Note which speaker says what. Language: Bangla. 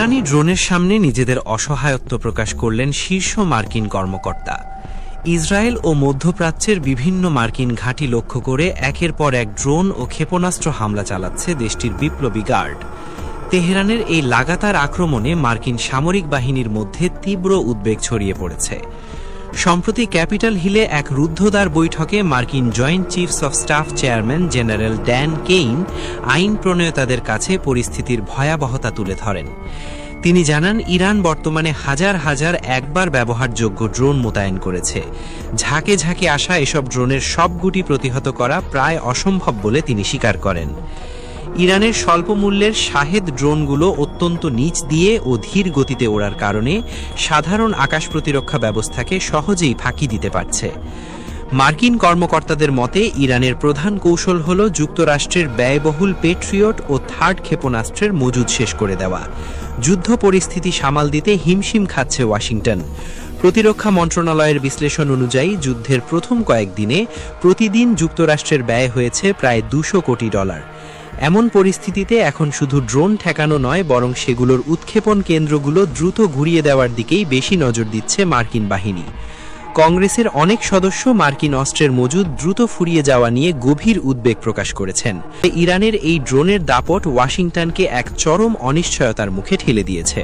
Speaker 1: ইরানি ড্রোনের সামনে নিজেদের অসহায়ত্ব প্রকাশ করলেন শীর্ষ মার্কিন কর্মকর্তা। ইসরায়েল ও মধ্যপ্রাচ্যের বিভিন্ন মার্কিন ঘাঁটি লক্ষ্য করে একের পর এক ড্রোন ও ক্ষেপণাস্ত্র হামলা চালাচ্ছে দেশটির বিপ্লবী গার্ড। তেহরানের এই লাগাতার আক্রমণে মার্কিন সামরিক বাহিনীর মধ্যে তীব্র উদ্বেগ ছড়িয়ে পড়েছে। সম্প্রতি ক্যাপিটাল হিলে এক রুদ্ধদ্বার বৈঠকে মার্কিন joint chiefs of staff chairman general Dan Kane আইন প্রণেতাদের কাছে পরিস্থিতির ভয়াবহতা তুলে ধরেন। তিনি জানান, ইরান বর্তমানে হাজার হাজার একবার ব্যবহারযোগ্য ড্রোন মোতায়েন করেছে। ঝাঁকে ঝাঁকে আসা এসব ড্রোনের সবগুটি প্রতিহত করা প্রায় অসম্ভব বলে তিনি স্বীকার করেন। ইরানের স্বল্প মূল্যের শাহেদ ড্রোনগুলো অত্যন্ত নিচ দিয়ে ও ধীর গতিতে ওড়ার কারণে সাধারণ আকাশ প্রতিরক্ষা ব্যবস্থাকে সহজেই ফাঁকি দিতে পারছে। মার্কিন কর্মকর্তাদের মতে ইরানের প্রধান কৌশল হল যুক্তরাষ্ট্রের ব্যয়বহুল পেট্রিয়ট ও থার্ড ক্ষেপণাস্ত্রের মজুদ শেষ করে দেওয়া। যুদ্ধ পরিস্থিতি সামাল দিতে হিমশিম খাচ্ছে ওয়াশিংটন। প্রতিরক্ষা মন্ত্রণালয়ের বিশ্লেষণ অনুযায়ী যুদ্ধের প্রথম কয়েকদিনে প্রতিদিন যুক্তরাষ্ট্রের ব্যয় হয়েছে প্রায় $200 কোটি। এমন পরিস্থিতিতে এখন শুধু ড্রোন ঠেকানো নয়, বরং সেগুলোর উৎক্ষেপণ কেন্দ্রগুলো দ্রুত ঘুরিয়ে দেওয়ার দিকেই বেশি নজর দিচ্ছে মার্কিন বাহিনী। কংগ্রেসের অনেক সদস্য মার্কিন অস্ত্রের মজুদ দ্রুত ফুরিয়ে যাওয়া নিয়ে গভীর উদ্বেগ প্রকাশ করেছেন। ইরানের এই ড্রোনের দাপট ওয়াশিংটনকে এক চরম অনিশ্চয়তার মুখে ঠেলে দিয়েছে।